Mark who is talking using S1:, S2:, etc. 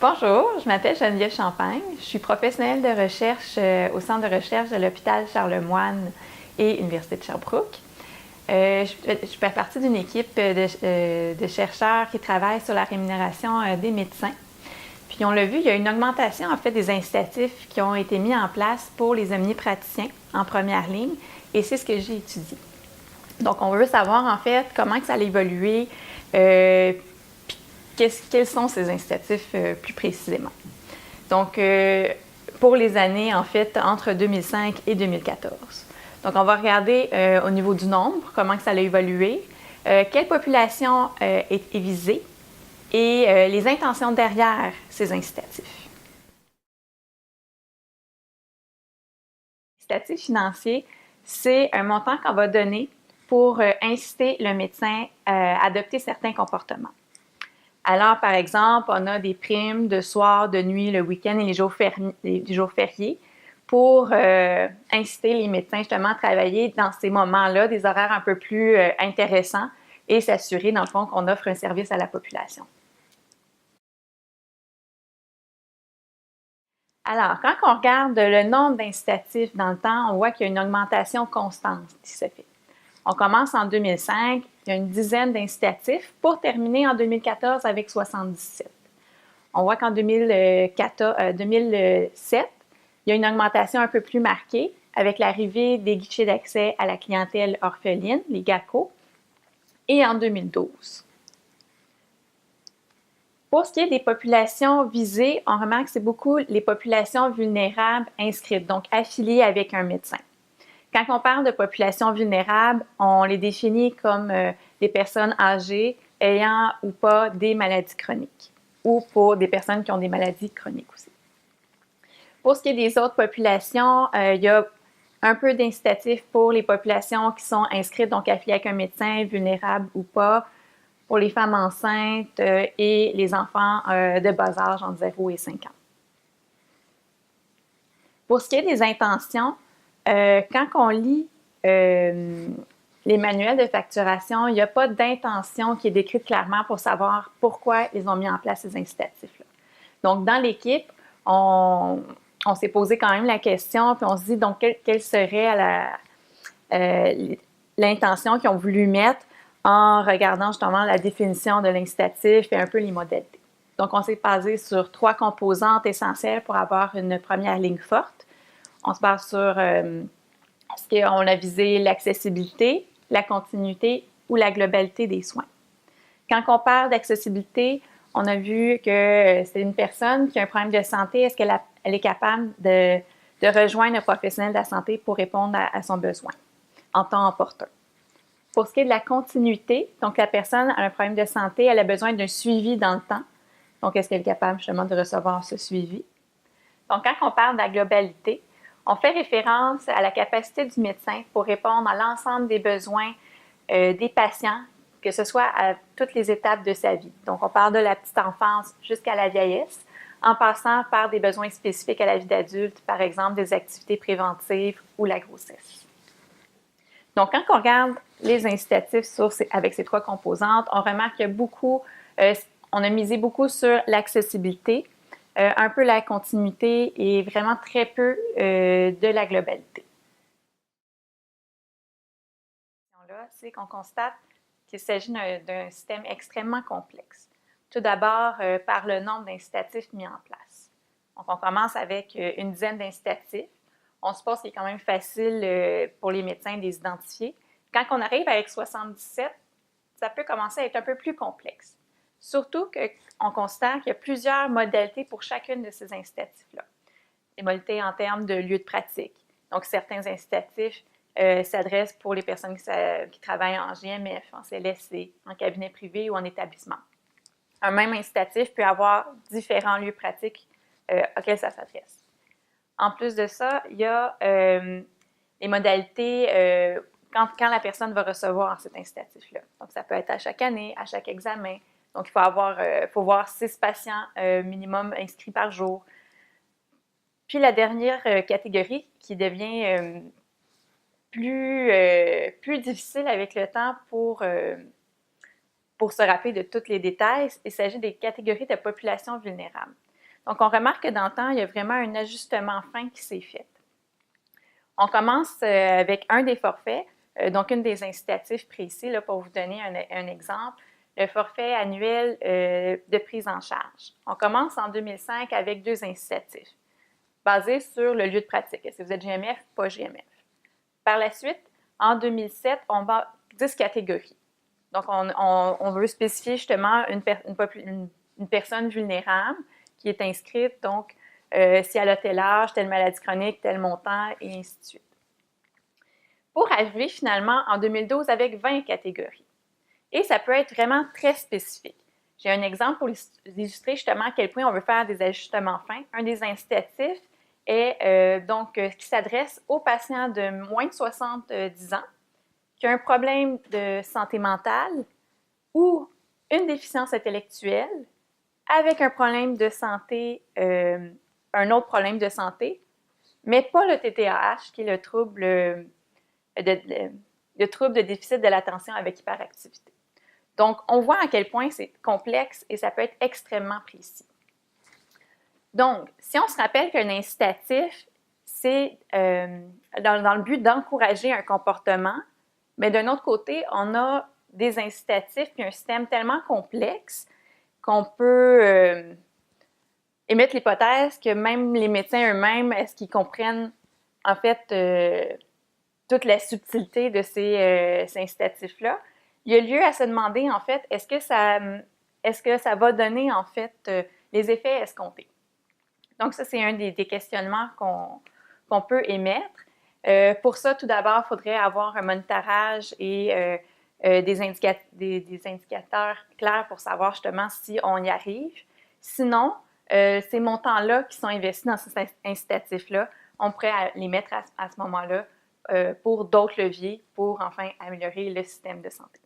S1: Bonjour, je m'appelle Geneviève Champagne. Je suis professionnelle de recherche au Centre de recherche de l'hôpital Charlemagne et Université de Sherbrooke. Je fais partie d'une équipe de chercheurs qui travaillent sur la rémunération des médecins. Puis on l'a vu, il y a une augmentation en fait des incitatifs qui ont été mis en place pour les omnipraticiens en première ligne et c'est ce que j'ai étudié. Donc on veut savoir en fait comment que ça a évolué, quels sont ces incitatifs plus précisément. Donc, pour les années, en fait, entre 2005 et 2014. Donc, on va regarder au niveau du nombre, comment que ça a évolué, quelle population est visée et les intentions derrière ces incitatifs. L'incitatif financier, c'est un montant qu'on va donner pour inciter le médecin à adopter certains comportements. Alors, par exemple, on a des primes de soir, de nuit, le week-end et les jours fériés pour inciter les médecins justement à travailler dans ces moments-là, des horaires un peu plus intéressants et s'assurer, dans le fond, qu'on offre un service à la population. Alors, quand on regarde le nombre d'incitatifs dans le temps, on voit qu'il y a une augmentation constante qui se fait. On commence en 2005, il y a une dizaine d'incitatifs pour terminer en 2014 avec 77. On voit qu'en 2007, il y a une augmentation un peu plus marquée avec l'arrivée des guichets d'accès à la clientèle orpheline, les GACO, et en 2012. Pour ce qui est des populations visées, on remarque que c'est beaucoup les populations vulnérables inscrites, donc affiliées avec un médecin. Quand on parle de populations vulnérables, on les définit comme des personnes âgées ayant ou pas des maladies chroniques ou pour des personnes qui ont des maladies chroniques aussi. Pour ce qui est des autres populations, il y a un peu d'incitatifs pour les populations qui sont inscrites, donc affiliées avec un médecin, vulnérables ou pas, pour les femmes enceintes et les enfants de bas âge entre 0 et 5 ans. Pour ce qui est des intentions, quand on lit les manuels de facturation, il n'y a pas d'intention qui est décrite clairement pour savoir pourquoi ils ont mis en place ces incitatifs-là. Donc, dans l'équipe, on s'est posé quand même la question, puis on se dit donc quelle serait l'intention qu'ils ont voulu mettre en regardant justement la définition de l'incitatif et un peu les modalités. Donc, on s'est basé sur 3 composantes essentielles pour avoir une première ligne forte. On se base sur est-ce qu'on a visé l'accessibilité, la continuité ou la globalité des soins. Quand on parle d'accessibilité, on a vu que c'est une personne qui a un problème de santé, est-ce qu'elle est capable de rejoindre un professionnel de la santé pour répondre à son besoin en temps opportun. Pour ce qui est de la continuité, donc la personne a un problème de santé, elle a besoin d'un suivi dans le temps. Donc, est-ce qu'elle est capable justement de recevoir ce suivi? Donc, quand on parle de la globalité, on fait référence à la capacité du médecin pour répondre à l'ensemble des besoins des patients, que ce soit à toutes les étapes de sa vie. Donc, on parle de la petite enfance jusqu'à la vieillesse, en passant par des besoins spécifiques à la vie d'adulte, par exemple des activités préventives ou la grossesse. Donc, quand on regarde les incitatifs avec ces 3 composantes, on remarque qu'il y a beaucoup, on a misé beaucoup sur l'accessibilité, un peu la continuité et vraiment très peu de la globalité. Là, c'est qu'on constate qu'il s'agit d'un système extrêmement complexe. Tout d'abord, par le nombre d'incitatifs mis en place. Donc, on commence avec une dizaine d'incitatifs. On suppose qu'il est quand même facile pour les médecins de les identifier. Quand on arrive avec 77, ça peut commencer à être un peu plus complexe. Surtout qu'on constate qu'il y a plusieurs modalités pour chacune de ces incitatifs-là. Des modalités en termes de lieu de pratique. Donc, certains incitatifs s'adressent pour les personnes qui travaillent en GMF, en CLSC, en cabinet privé ou en établissement. Un même incitatif peut avoir différents lieux pratiques auxquels ça s'adresse. En plus de ça, il y a les modalités quand la personne va recevoir cet incitatif-là. Donc, ça peut être à chaque année, à chaque examen. Donc, il faut voir 6 patients minimum inscrits par jour. Puis, la dernière catégorie qui devient plus difficile avec le temps pour se rappeler de tous les détails, il s'agit des catégories de population vulnérable. Donc, on remarque que dans le temps, il y a vraiment un ajustement fin qui s'est fait. On commence avec un des forfaits, donc une des incitatifs précis, là, pour vous donner un exemple, le forfait annuel de prise en charge. On commence en 2005 avec 2 incitatifs, basés sur le lieu de pratique. Est-ce que vous êtes GMF ou pas GMF? Par la suite, en 2007, on va 10 catégories. Donc, on veut spécifier justement une personne vulnérable qui est inscrite, donc si elle a tel âge, telle maladie chronique, tel montant, et ainsi de suite. Pour arriver finalement en 2012 avec 20 catégories. Et ça peut être vraiment très spécifique. J'ai un exemple pour illustrer justement à quel point on veut faire des ajustements fins. Un des incitatifs est qui s'adresse aux patients de moins de 70 ans qui ont un problème de santé mentale ou une déficience intellectuelle avec un problème de santé, un autre problème de santé, mais pas le TDAH, qui est le trouble de déficit de l'attention avec hyperactivité. Donc, on voit à quel point c'est complexe et ça peut être extrêmement précis. Donc, si on se rappelle qu'un incitatif, c'est dans le but d'encourager un comportement, mais d'un autre côté, on a des incitatifs puis un système tellement complexe qu'on peut émettre l'hypothèse que même les médecins eux-mêmes, est-ce qu'ils comprennent en fait toute la subtilité de ces incitatifs-là? Il y a lieu à se demander en fait, est-ce que ça va donner en fait les effets escomptés? Donc ça, c'est un des questionnements qu'on peut émettre. Pour ça, tout d'abord, il faudrait avoir un monitorage et des indicateurs clairs pour savoir justement si on y arrive. Sinon, ces montants-là qui sont investis dans ces incitatifs-là, on pourrait les mettre à ce moment-là pour d'autres leviers pour enfin améliorer le système de santé.